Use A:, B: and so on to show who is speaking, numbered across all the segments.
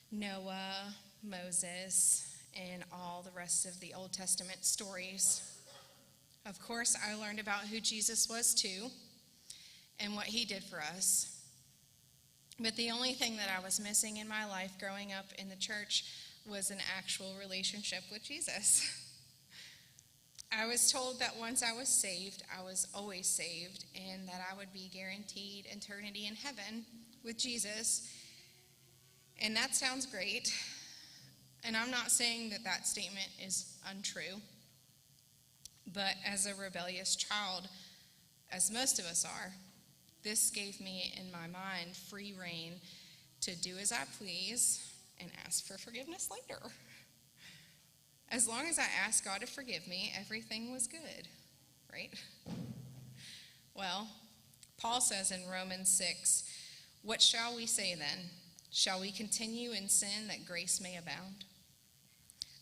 A: Noah, Moses, and all the rest of the Old Testament stories. Of course, I learned about who Jesus was too and what he did for us. But the only thing that I was missing in my life growing up in the church was an actual relationship with Jesus. I was told that once I was saved, I was always saved, and that I would be guaranteed eternity in heaven with Jesus. And that sounds great. And I'm not saying that that statement is untrue. But as a rebellious child, as most of us are, this gave me in my mind free rein to do as I please and ask for forgiveness later. As long as I asked God to forgive me, everything was good, right? Well, Paul says in Romans 6, "What shall we say then? Shall we continue in sin that grace may abound?"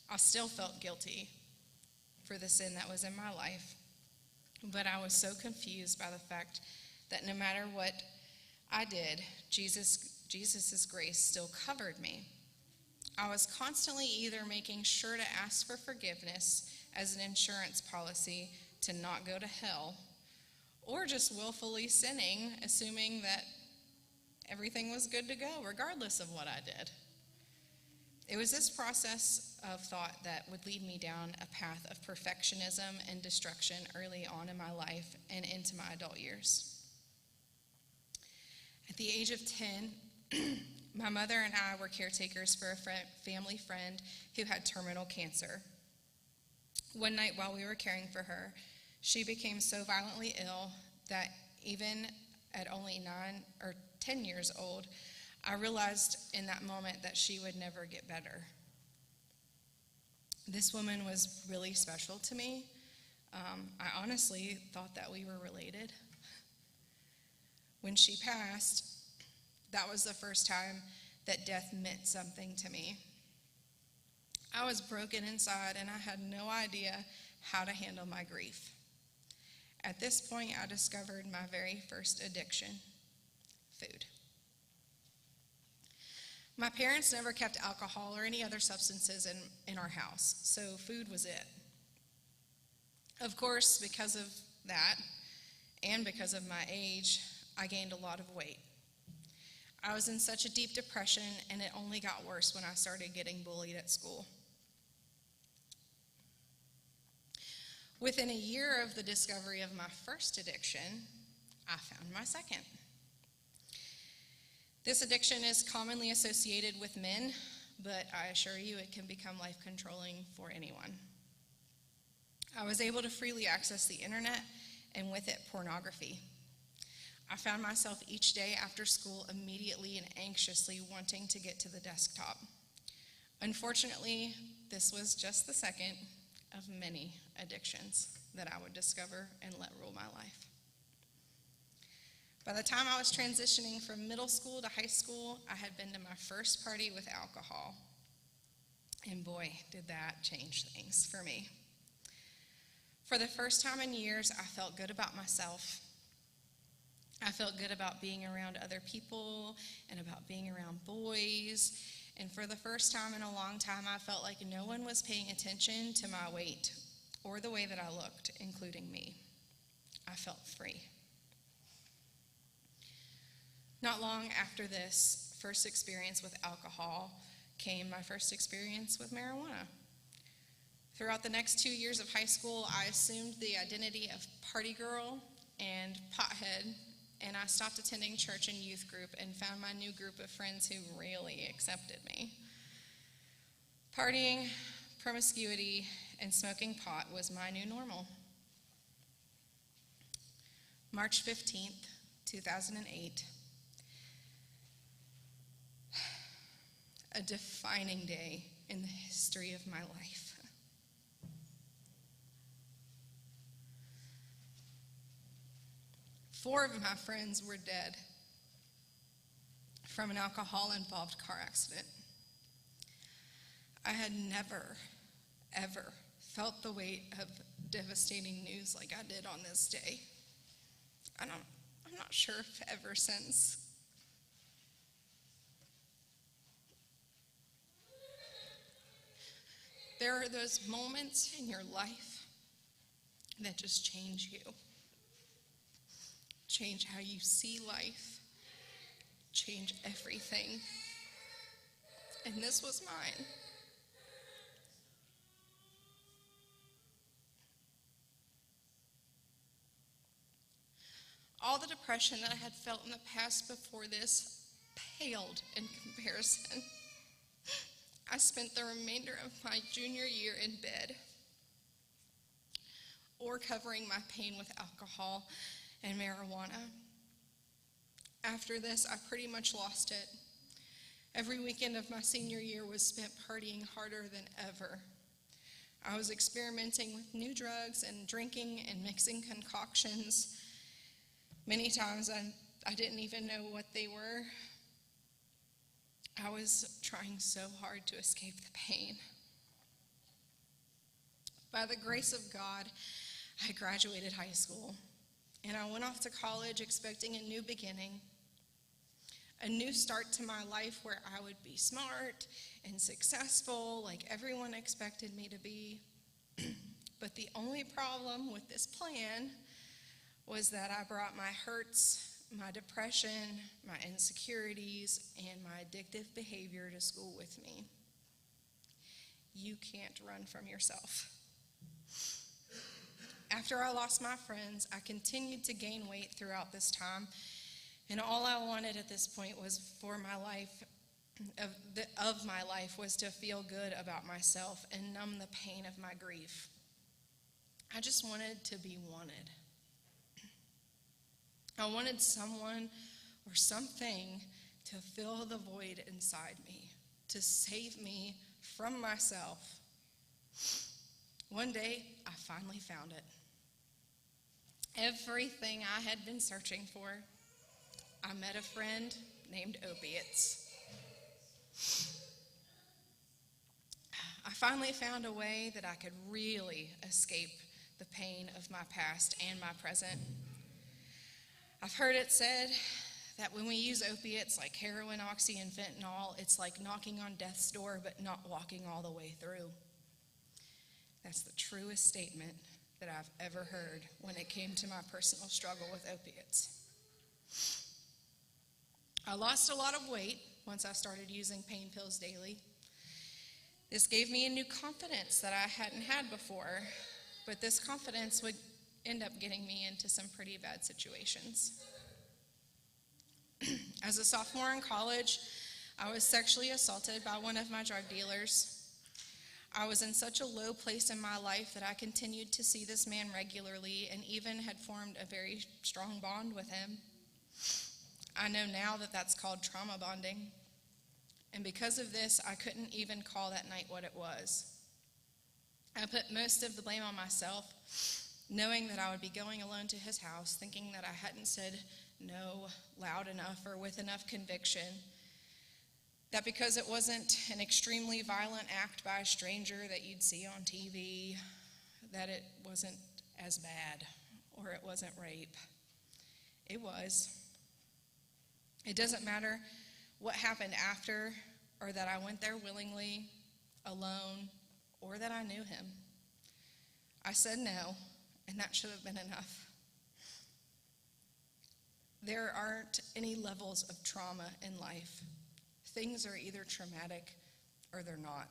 A: I still felt guilty for the sin that was in my life, but I was so confused by the fact that no matter what I did, Jesus' grace still covered me. I was constantly either making sure to ask for forgiveness as an insurance policy to not go to hell, or just willfully sinning, assuming that everything was good to go, regardless of what I did. It was this process of thought that would lead me down a path of perfectionism and destruction early on in my life and into my adult years. At the age of 10, my mother and I were caretakers for a family friend who had terminal cancer. One night while we were caring for her, she became so violently ill that even at only 9 or 10 years old, I realized in that moment that she would never get better. This woman was really special to me. I honestly thought that we were related. When she passed, that was the first time that death meant something to me. I was broken inside and I had no idea how to handle my grief. At this point, I discovered my very first addiction: food. My parents never kept alcohol or any other substances in our house, so food was it. Of course, because of that, and because of my age, I gained a lot of weight. I was in such a deep depression, and it only got worse when I started getting bullied at school. Within a year of the discovery of my first addiction, I found my second. This addiction is commonly associated with men, but I assure you it can become life-controlling for anyone. I was able to freely access the internet, and with it, pornography. I found myself each day after school immediately and anxiously wanting to get to the desktop. Unfortunately, this was just the second of many addictions that I would discover and let rule my life. By the time I was transitioning from middle school to high school, I had been to my first party with alcohol. And boy, did that change things for me. For the first time in years, I felt good about myself. I felt good about being around other people and about being around boys. And for the first time in a long time, I felt like no one was paying attention to my weight or the way that I looked, including me. I felt free. Not long after this first experience with alcohol came my first experience with marijuana. Throughout the next 2 years of high school, I assumed the identity of party girl and pothead, and I stopped attending church and youth group and found my new group of friends who really accepted me. Partying, promiscuity, and smoking pot was my new normal. March 15th, 2008. A defining day in the history of my life. 4 of my friends were dead from an alcohol-involved car accident. I had never, ever felt the weight of devastating news like I did on this day. I'm not sure if ever since. there are those moments in your life that just change you. Change how you see life. Change everything. And this was mine. All the depression that I had felt in the past before this paled in comparison. I spent the remainder of my junior year in bed, or covering my pain with alcohol and marijuana. After this, I pretty much lost it. Every weekend of my senior year was spent partying harder than ever. I was experimenting with new drugs and drinking and mixing concoctions. Many times I didn't even know what they were. I was trying so hard to escape the pain. By the grace of God, I graduated high school, and I went off to college expecting a new beginning, a new start to my life where I would be smart and successful like everyone expected me to be. But the only problem with this plan was that I brought my hurts, my depression, my insecurities, and my addictive behavior to school with me. You can't run from yourself. After I lost my friends, I continued to gain weight throughout this time, and all I wanted at this point was for my life, of my life, was to feel good about myself and numb the pain of my grief. I just wanted to be wanted. I wanted someone or something to fill the void inside me, to save me from myself. One day, I finally found it. Everything I had been searching for. I met a friend named Opiates. I finally found a way that I could really escape the pain of my past and my present. I've heard it said that when we use opiates like heroin, oxy, and fentanyl, it's like knocking on death's door but not walking all the way through. That's the truest statement that I've ever heard when it came to my personal struggle with opiates. I lost a lot of weight once I started using pain pills daily. This gave me a new confidence that I hadn't had before, but this confidence would end up getting me into some pretty bad situations. As a sophomore in college, I was sexually assaulted by one of my drug dealers. I was in such a low place in my life that I continued to see this man regularly and even had formed a very strong bond with him. I know now that that's called trauma bonding. And because of this, I couldn't even call that night what it was. I put most of the blame on myself, knowing that I would be going alone to his house, thinking that I hadn't said no loud enough or with enough conviction, that because it wasn't an extremely violent act by a stranger that you'd see on TV, that it wasn't as bad or it wasn't rape. It was. It doesn't matter what happened after, or that I went there willingly, alone, or that I knew him. I said no, and that should have been enough. There aren't any levels of trauma in life. Things are either traumatic or they're not.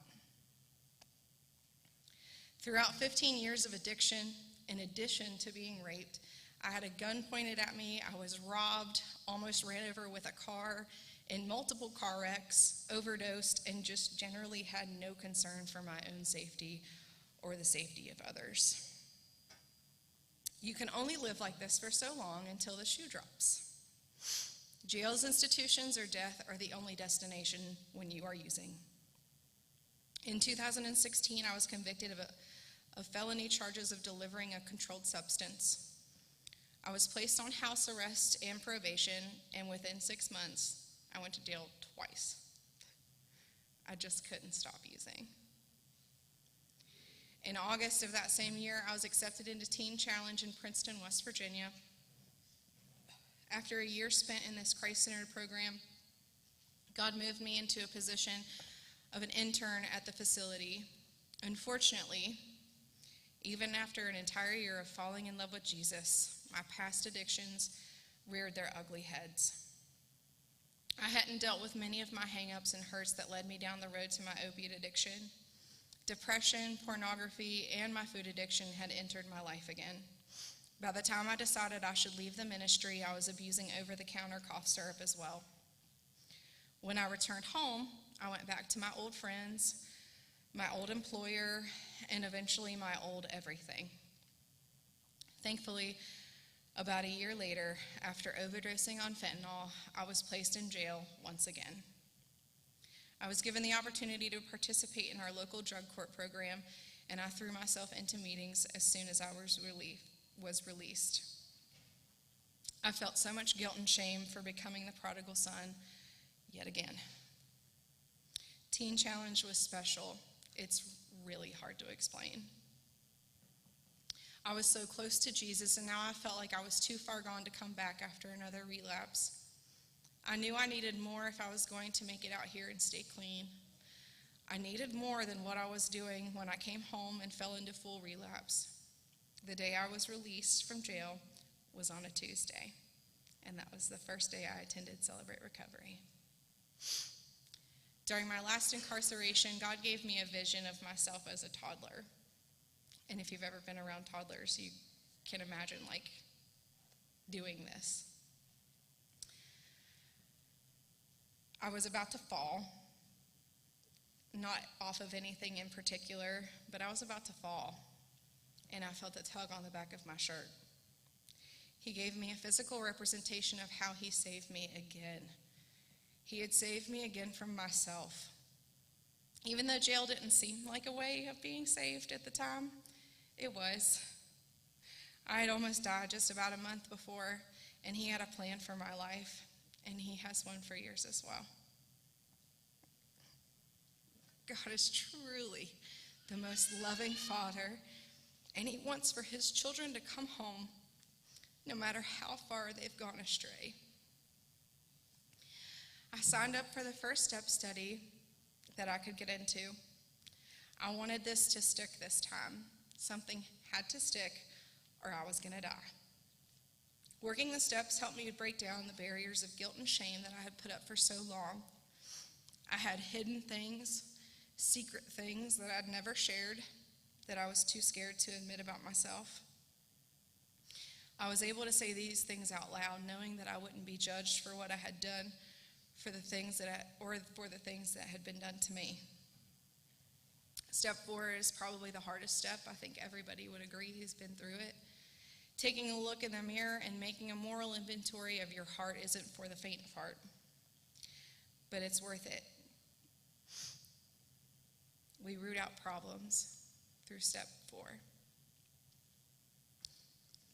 A: Throughout 15 years of addiction, in addition to being raped, I had a gun pointed at me, I was robbed, almost ran over with a car, in multiple car wrecks, overdosed, and just generally had no concern for my own safety or the safety of others. You can only live like this for so long until the shoe drops. Jails, institutions, or death are the only destination when you are using. In 2016, I was convicted of felony charges of delivering a controlled substance. I was placed on house arrest and probation, and within 6 months, I went to jail twice. I just couldn't stop using. In August of that same year, I was accepted into Teen Challenge in Princeton, West Virginia. After a year spent in this Christ-centered program, God moved me into a position of an intern at the facility, Unfortunately, even after an entire year of falling in love with Jesus, my past addictions reared their ugly heads. I hadn't dealt with many of my hang-ups and hurts that led me down the road to my opiate addiction. Depression, pornography, and my food addiction had entered my life again. By the time I decided I should leave the ministry, I was abusing over-the-counter cough syrup as well. When I returned home, I went back to my old friends, my old employer, and eventually my old everything. Thankfully, about a year later, after overdosing on fentanyl, I was placed in jail once again. I was given the opportunity to participate in our local drug court program, and I threw myself into meetings as soon as I was released. I felt so much guilt and shame for becoming the prodigal son yet again. Teen Challenge was special. It's really hard to explain. I was so close to Jesus, and now I felt like I was too far gone to come back after another relapse. I knew I needed more if I was going to make it out here and stay clean. I needed more than what I was doing when I came home and fell into full relapse. The day I was released from jail was on a Tuesday, and that was the first day I attended Celebrate Recovery. During my last incarceration, God gave me a vision of myself as a toddler. And if you've ever been around toddlers, you can imagine doing this. I was about to fall, not off of anything in particular, but I was about to fall, and I felt a tug on the back of my shirt. He gave me a physical representation of how he saved me again. He had saved me again from myself. Even though jail didn't seem like a way of being saved at the time, it was. I had almost died just about a month before, and he had a plan for my life, and he has one for yours as well. God is truly the most loving Father, and he wants for his children to come home no matter how far they've gone astray. I signed up for the First Step study that I could get into. I wanted this to stick this time. Something had to stick, or I was going to die. Working the steps helped me to break down the barriers of guilt and shame that I had put up for so long. I had hidden things, secret things that I'd never shared, that I was too scared to admit about myself. I was able to say these things out loud, knowing that I wouldn't be judged for what I had done, for the things that had been done to me. Step 4 is probably the hardest step. I think everybody would agree who's been through it. Taking a look in the mirror and making a moral inventory of your heart isn't for the faint of heart, but it's worth it. We root out problems through step 4.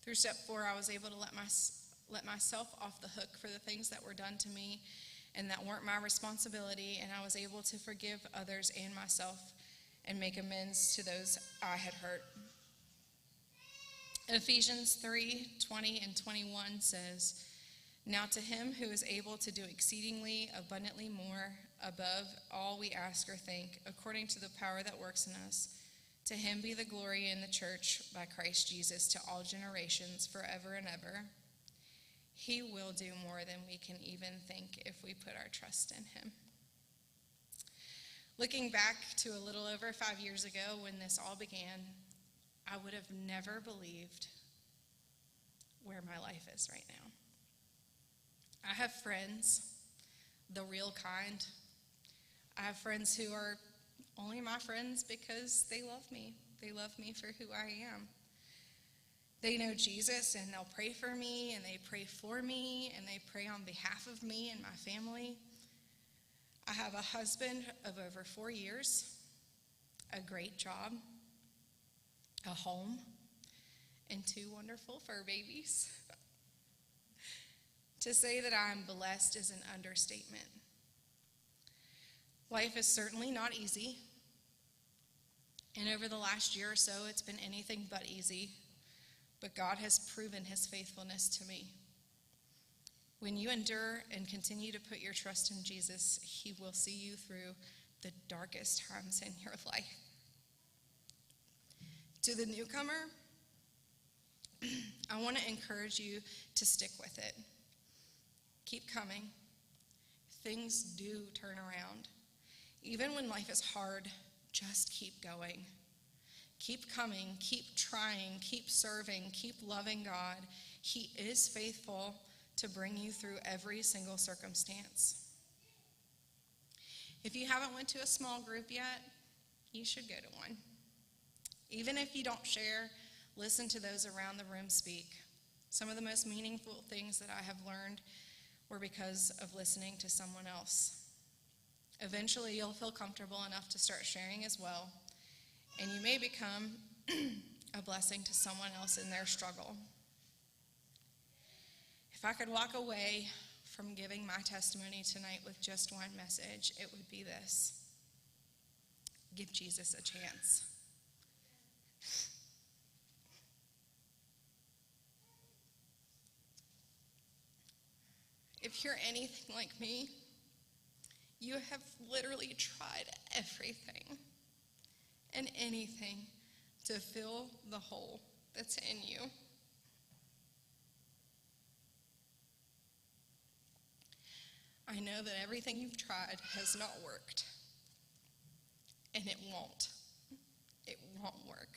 A: Through step 4, I was able to let myself off the hook for the things that were done to me and that weren't my responsibility, and I was able to forgive others and myself and make amends to those I had hurt. Ephesians 3:20 and 21 says, "Now to him who is able to do exceedingly abundantly more above all we ask or think, according to the power that works in us, to him be the glory in the church by Christ Jesus to all generations forever and ever." He will do more than we can even think if we put our trust in him. Looking back to a little over 5 years ago when this all began, I would have never believed where my life is right now. I have friends, the real kind. I have friends who are only my friends because they love me. They love me for who I am. They know Jesus, and they'll pray for me, and they pray for me, and they pray on behalf of me and my family. I have a husband of over 4 years, a great job, a home, and 2 wonderful fur babies. To say that I'm blessed is an understatement. Life is certainly not easy, and over the last year or so, it's been anything but easy, but God has proven his faithfulness to me. When you endure and continue to put your trust in Jesus, he will see you through the darkest times in your life. To the newcomer, I want to encourage you to stick with it. Keep coming. Things do turn around. Even when life is hard, just keep going. Keep coming, keep trying, keep serving, keep loving God. He is faithful to bring you through every single circumstance. If you haven't went to a small group yet, you should go to one. Even if you don't share, listen to those around the room speak. Some of the most meaningful things that I have learned were because of listening to someone else. Eventually, you'll feel comfortable enough to start sharing as well, and you may become a blessing to someone else in their struggle. If I could walk away from giving my testimony tonight with just one message, it would be this: give Jesus a chance. If you're anything like me, you have literally tried everything and anything to fill the hole that's in you. I know that everything you've tried has not worked, and it won't. It won't work.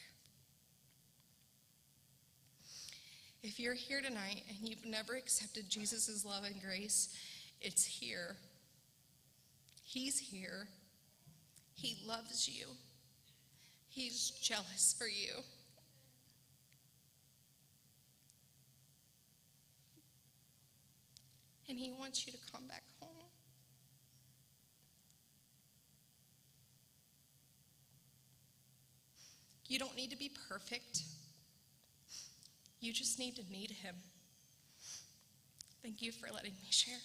A: If you're here tonight and you've never accepted Jesus' love and grace, it's here. He's here. He loves you. He's jealous for you. And he wants you to come back home. You don't need to be perfect. You just need to need him. Thank you for letting me share.